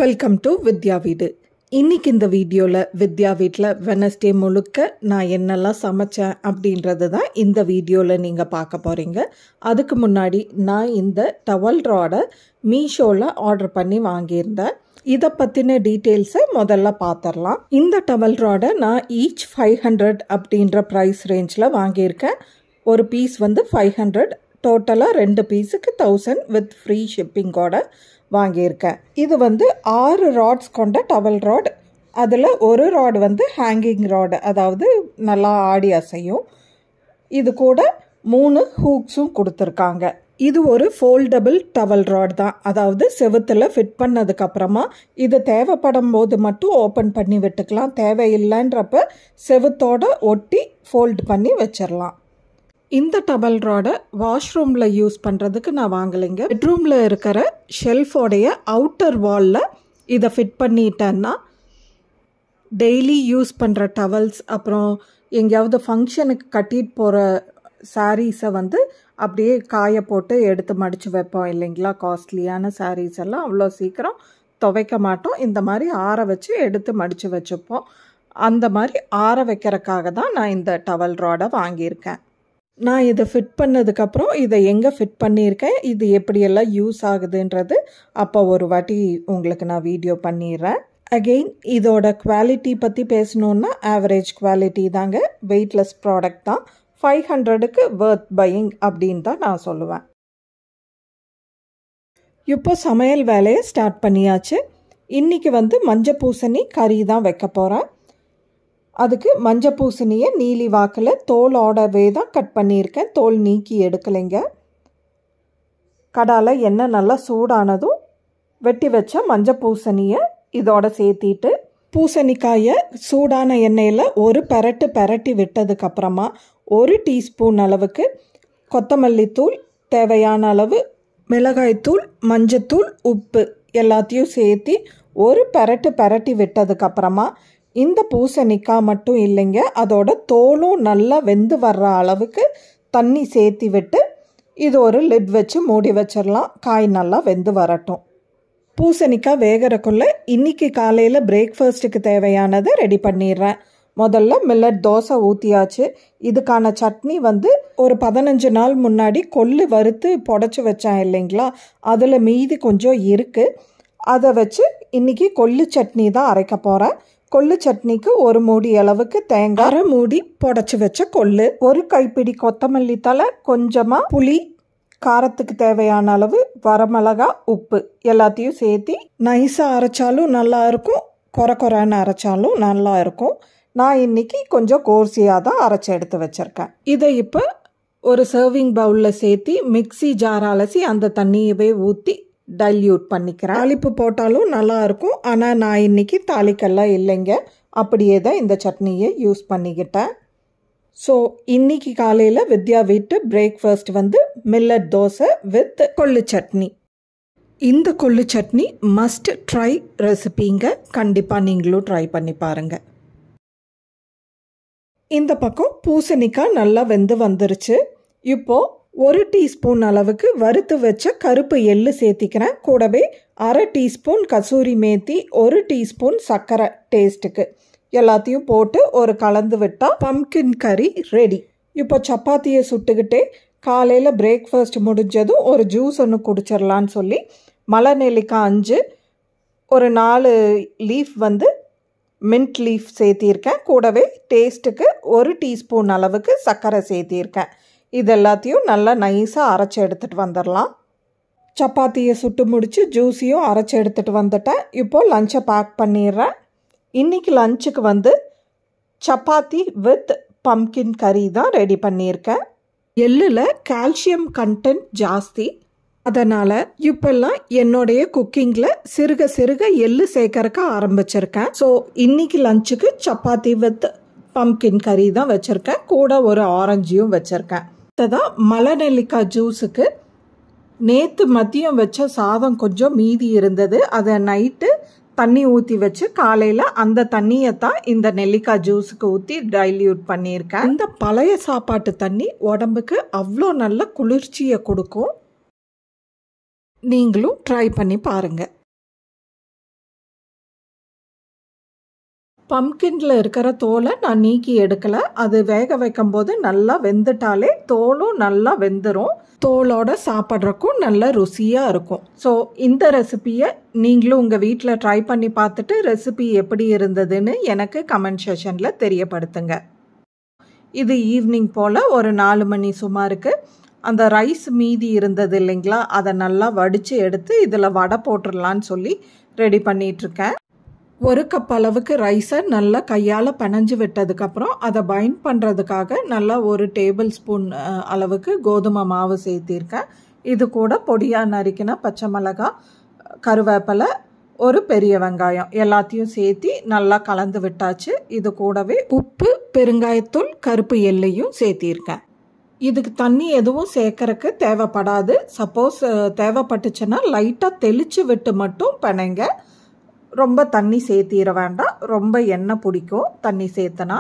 Welcome to வித்யா வீடு. இன்னைக்கு இந்த வீடியோவில் வித்யா வீட்டில் வெனஸ்டே முழுக்க நான் என்னெல்லாம் சமைச்சேன் அப்படின்றது தான் இந்த வீடியோவில் நீங்கள் பார்க்க போகிறீங்க. அதுக்கு முன்னாடி நான் இந்த டவல் ராடை மீஷோவில் ஆர்டர் பண்ணி வாங்கியிருந்தேன். இதை பற்றின டீட்டெயில்ஸை முதல்ல பார்த்துடலாம். இந்த டவல் ராடை நான் ஈச் 500 அப்படின்ற ப்ரைஸ் ரேஞ்சில் வாங்கியிருக்கேன். ஒரு பீஸ் வந்து 500, டோட்டலாக 2 பீஸுக்கு 1000 வித் ஃப்ரீ ஷிப்பிங்கோட வாங்கியிருக்கேன். இது வந்து 6 ராட்ஸ் கொண்ட டவல் ராட். அதில் ஒரு ராட் வந்து ஹேங்கிங் ராடு, அதாவது நல்லா ஆடி அசையும். இது கூட 3 ஹூக்ஸும் கொடுத்துருக்காங்க. இது ஒரு ஃபோல்டபிள் டவல் ராட் தான், அதாவது செவுத்தில் ஃபிட் பண்ணதுக்கப்புறமா இது தேவைப்படும் போது மட்டும் ஓப்பன் பண்ணி விட்டுக்கலாம். தேவையில்லைன்றப்ப செவுத்தோடு ஒட்டி ஃபோல்டு பண்ணி வச்சிடலாம். இந்த டவல் ராடை வாஷ்ரூமில் யூஸ் பண்ணுறதுக்கு நான் வாங்கலைங்க. பெட்ரூமில் இருக்கிற ஷெல்ஃபோடைய அவுட்டர் வாலில் இதை ஃபிட் பண்ணிட்டேன்னா டெய்லி யூஸ் பண்ணுற டவல்ஸ், அப்புறம் எங்கேயாவது ஃபங்க்ஷனுக்கு கட்டிட்டு போகிற சாரீஸை வந்து அப்படியே காய போட்டு எடுத்து மடித்து வைப்போம் இல்லைங்களா. காஸ்ட்லியான சாரீஸ் எல்லாம் அவ்வளோ சீக்கிரம் துவைக்க மாட்டோம். இந்த மாதிரி ஆற வச்சு எடுத்து மடித்து வச்சுப்போம். அந்த மாதிரி ஆற வைக்கிறதுக்காக தான் நான் இந்த டவல் ராடை வாங்கியிருக்கேன். நான் இதை ஃபிட் பண்ணதுக்கப்புறம் இதை எங்கே ஃபிட் பண்ணியிருக்கேன், இது எப்படியெல்லாம் யூஸ் ஆகுதுன்றது அப்போ ஒரு வாட்டி உங்களுக்கு நான் வீடியோ பண்ணிடுறேன். அகெயின் இதோட குவாலிட்டி பற்றி பேசணுன்னா ஆவரேஜ் குவாலிட்டி தாங்க, வெயிட்லெஸ் ப்ராடக்ட் தான். 500க்கு வர்த் பையிங் அப்படின்னு தான் நான் சொல்லுவேன். இப்போ சமையல் வேலையை ஸ்டார்ட் பண்ணியாச்சு. இன்றைக்கி வந்து மஞ்சள் பூசணி கறி தான் வைக்க போகிறேன். அதுக்கு மஞ்சள் பூசணியை நீலி வாக்கில் தோலோடவே தான் கட் பண்ணியிருக்கேன், தோல் நீக்கி எடுக்கலைங்க. கடாயில் எண்ணெய் நல்லா சூடானதும் வெட்டி வச்ச மஞ்சள் பூசணியை இதோட சேர்த்திட்டு பூசணிக்காயை சூடான எண்ணெயில் ஒரு பெரட்டி விட்டதுக்கப்புறமா 1 டீஸ்பூன் அளவுக்கு கொத்தமல்லி தூள், தேவையான அளவு மிளகாய்த்தூள், மஞ்சத்தூள், உப்பு எல்லாத்தையும் சேர்த்தி ஒரு பெரட்டி விட்டதுக்கப்புறமா இந்த பூசணிக்காய் மட்டும் இல்லைங்க, அதோட தோலும் நல்லா வெந்து வர்ற அளவுக்கு தண்ணி சேர்த்தி விட்டு இது ஒரு லிட் வச்சு மூடி வச்சிடலாம். காய் நல்லா வெந்து வரட்டும். பூசணிக்காய் வேகிறக்குள்ளே இன்றைக்கி காலையில் பிரேக்ஃபாஸ்ட்டுக்கு தேவையானதை ரெடி பண்ணிடுறேன். முதல்ல மில்லட் தோசை ஊற்றியாச்சு. இதுக்கான சட்னி வந்து ஒரு 15 நாள் முன்னாடி கொள்ளு வறுத்து புடச்சி வச்சேன் இல்லைங்களா, அதில் மீதி கொஞ்சம் இருக்குது. அதை வச்சு இன்றைக்கி கொள்ளு சட்னி தான் அரைக்க போகிறேன். கொள்ளு சட்னிக்கு ஒரு மூடி அளவுக்கு தேங்காய், 1/2 மூடி புடச்சி வச்ச கொள்ளு, ஒரு கைப்பிடி கொத்தமல்லி தழை, கொஞ்சமாக புளி, காரத்துக்கு தேவையான அளவு வரமிளகா, உப்பு எல்லாத்தையும் சேர்த்தி நைஸாக அரைச்சாலும் நல்லா இருக்கும், கொரன்னு அரைச்சாலும் நல்லா இருக்கும். நான் இன்றைக்கி கொஞ்சம் கோர்சியாக தான் அரைச்சி எடுத்து வச்சுருக்கேன். இதை இப்போ ஒரு சர்விங் பவுலில் சேர்த்தி மிக்ஸி ஜார் அலசி அந்த தண்ணியவே ஊற்றி டைல்யூட் பண்ணிக்கிறேன். தாளிப்பு போட்டாலும் நல்லா இருக்கும், ஆனால் நான் இன்றைக்கி தாளிக்கெல்லாம் இல்லைங்க, அப்படியே தான் இந்த சட்னியை யூஸ் பண்ணிக்கிட்டேன். ஸோ இன்றைக்கி காலையில் வித்யா வீட்டு பிரேக்ஃபாஸ்ட் வந்து மில்லட் தோசை வித் கொள்ளு சட்னி. இந்த கொள்ளு சட்னி மஸ்ட் ட்ரை ரெசிபிங்க, கண்டிப்பாக நீங்களும் ட்ரை பண்ணி பாருங்கள். இந்த பக்கம் பூசணிக்காய் நல்லா வெந்து வந்துருச்சு. இப்போது 1 டீஸ்பூன் அளவுக்கு வறுத்து வச்ச கருப்பு எள்ளு சேர்த்திக்கிறேன். கூடவே 1/2 டீஸ்பூன் கசூரி மேத்தி, 1 டீஸ்பூன் சர்க்கரை டேஸ்ட்டுக்கு எல்லாத்தையும் போட்டு ஒரு கலந்து விட்டால் பம்கின் கறி ரெடி. இப்போ சப்பாத்தியை சுட்டுக்கிட்டே காலையில் பிரேக்ஃபாஸ்ட் முடிஞ்சதும் ஒரு ஜூஸ் ஒன்று குடிச்சிடலான்னு சொல்லி மலை நெல்லிக்காய் 5, ஒரு 4 லீஃப் வந்து மின்ட் லீஃப் சேர்த்திருக்கேன். கூடவே டேஸ்ட்டுக்கு 1 டீஸ்பூன் அளவுக்கு சர்க்கரை சேர்த்திருக்கேன். இது எல்லாத்தையும் நல்லா நைஸாக அரைச்சி எடுத்துகிட்டு வந்துடலாம். சப்பாத்தியை சுட்டு முடித்து ஜூஸையும் அரைச்சி எடுத்துகிட்டு வந்துட்டேன். இப்போது லஞ்சை பேக் பண்ணிடுறேன். இன்றைக்கி லஞ்சுக்கு வந்து சப்பாத்தி வித் பம்கின் கறி தான் ரெடி பண்ணியிருக்கேன். எள்ளில் கால்சியம் கண்டென்ட் ஜாஸ்தி, அதனால் இப்போல்லாம் என்னுடைய குக்கிங்கில் சிறுக எள்ளு சேர்க்கறக்க ஆரம்பிச்சிருக்கேன். ஸோ இன்றைக்கி லஞ்சுக்கு சப்பாத்தி வித் பம்கின் கறி தான் வச்சுருக்கேன். கூட ஒரு ஆரஞ்சியும் வச்சுருக்கேன். தான் மலை நெல்லிக்காய் ஜூஸுக்கு நேற்று மதியம் வச்ச சாதம் கொஞ்சம் மீதி இருந்தது. அதை நைட்டு தண்ணி ஊற்றி வச்சு காலையில் அந்த தண்ணியை தான் இந்த நெல்லிக்காய் ஜூஸுக்கு ஊற்றி டைல்யூட் பண்ணியிருக்கேன். இந்த பழைய சாப்பாட்டு தண்ணி உடம்புக்கு அவ்வளோ நல்ல குளிர்ச்சியை கொடுக்கும். நீங்களும் ட்ரை பண்ணி பாருங்கள். பம்கின்ல இருக்கிற தோலை நான் நீக்கி எடுக்கல. அது வேக வைக்கும்போது நல்லா வெந்துட்டாலே தோலும் நல்லா வெந்துடும். தோலோட சாப்பிட்றக்கும் நல்ல ருசியாக இருக்கும். ஸோ இந்த ரெசிபியை நீங்களும் உங்கள் வீட்டில் ட்ரை பண்ணி பார்த்துட்டு ரெசிபி எப்படி இருந்ததுன்னு எனக்கு கமெண்ட் செஷனில் தெரியப்படுத்துங்க. இது ஈவினிங் போல் ஒரு 4 மணி சுமாருக்கு அந்த ரைஸ் மீதி இருந்தது இல்லைங்களா, அதை நல்லா வடித்து எடுத்து இதில் வடை போட்டுடலான்னு சொல்லி ரெடி பண்ணிகிட்ருக்கேன். 1 கப் அளவுக்கு ரைஸை நல்லா கையால் பிணைஞ்சு விட்டதுக்கப்புறம் அதை பைண்ட் பண்ணுறதுக்காக நல்லா 1 டேபிள் ஸ்பூன் அளவுக்கு கோதுமை மாவு சேர்த்திருக்கேன். இது கூட பொடியாக நறுக்கின பச்சை மிளகாய், கருவேப்பிலை, ஒரு பெரிய வெங்காயம் எல்லாத்தையும் சேர்த்து நல்லா கலந்து விட்டாச்சு. இது கூடவே உப்பு, பெருங்காயத்தூள், கருப்பு எல்லையும் சேர்த்திருக்கேன். இதுக்கு தண்ணி எதுவும் சேர்க்கறக்கு தேவைப்படாது. சப்போஸ் தேவைப்பட்டுச்சுன்னா லைட்டாக தெளித்து விட்டு மட்டும் பிணைங்க. ரொம்ப தண்ணி சேர்த்திட வேண்டாம், ரொம்ப எண்ணெய் பிடிக்கும் தண்ணி சேர்த்தனா.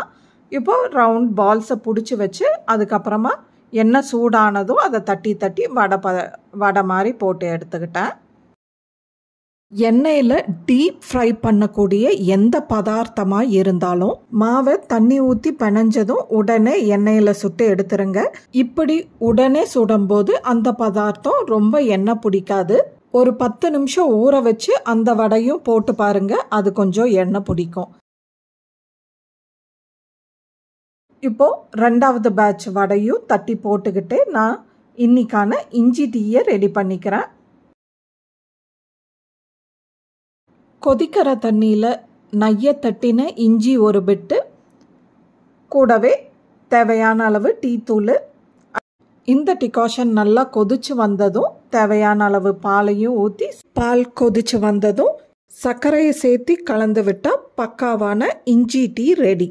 இப்போது ரவுண்ட் பால்ஸை பிடிச்சி வச்சு அதுக்கப்புறமா எண்ணெய் சூடானதும் அதை தட்டி தட்டி வடை மாதிரி போட்டு எடுத்துக்கிட்டேன். எண்ணெயில் டீப் ஃப்ரை பண்ணக்கூடிய எந்த பதார்த்தமாக இருந்தாலும் மாவை தண்ணி ஊற்றி பிணைஞ்சதும் உடனே எண்ணெயில் சுட்டு எடுத்துருங்க. இப்படி உடனே சுடும்போது அந்த பதார்த்தம் ரொம்ப எண்ணெய் பிடிக்காது. ஒரு 10 நிமிஷம் ஊற வச்சு அந்த வடையும் போட்டு பாருங்க, அது கொஞ்சம் எண்ணெய் பிடிக்கும். இப்போ 2வது பேட்ச் வடையும் தட்டி போட்டுக்கிட்டு நான் இன்னைக்கான இஞ்சி டீயை ரெடி பண்ணிக்கிறேன். கொதிக்கிற தண்ணியில் நைய தட்டின இஞ்சி ஒரு பிட்டு, கூடவே தேவையான அளவு டீ தூள். இந்த டிகாஷன் நல்லா கொதிச்சு வந்ததும் தேவையான அளவு பாலையும் ஊற்றி, பால் கொதிச்சு வந்ததும் சர்க்கரையை சேர்த்து கலந்து விட்டால் பக்காவான இஞ்சி டீ ரெடி.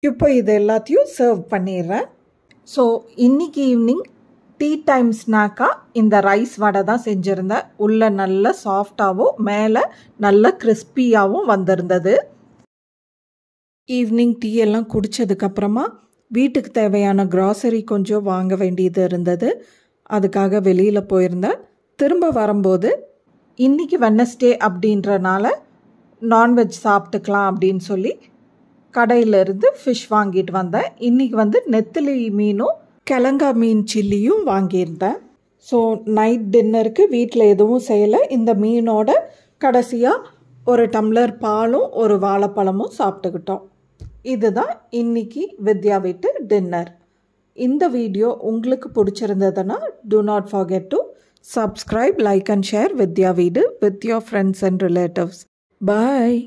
இப்போ இது எல்லாத்தையும் சர்வ் பண்ணிடுறேன். ஸோ இன்னைக்கு ஈவினிங் டீ டைம் ஸ்நாக்காக இந்த ரைஸ் வடை தான் செஞ்சுருந்தேன். உள்ளே நல்ல சாஃப்டாகவும் மேலே நல்ல கிறிஸ்பியாகவும் வந்திருந்தது. ஈவினிங் டீ எல்லாம் குடித்ததுக்கப்புறமா வீட்டுக்கு தேவையான க்ராசரி கொஞ்சம் வாங்க வேண்டியது இருந்தது. அதுக்காக வெளியில் போயிருந்தேன். திரும்ப வரும்போது இன்றைக்கி வெட்னஸ்டே அப்படின்றனால நான்வெஜ் சாப்பிட்டுக்கலாம் அப்படின்னு சொல்லி கடையிலேருந்து ஃபிஷ் வாங்கிட்டு வந்தேன். இன்றைக்கி நெத்திலி மீனும் கிழங்கா மீன் சில்லியும் வாங்கியிருந்தேன். ஸோ நைட் டின்னருக்கு வீட்டில் எதுவும் செய்யலை. இந்த மீனோட கடைசியாக ஒரு டம்ளர் பாலும் ஒரு வாழைப்பழமும் சாப்பிட்டுக்கிட்டோம். இதுதான் இன்னைக்கு வித்யா வீட்டு டின்னர். இந்த வீடியோ உங்களுக்கு பிடிச்சிருந்ததுன்னா do not forget to subscribe, like and share வித்யா வீடு with your friends and relatives. Bye.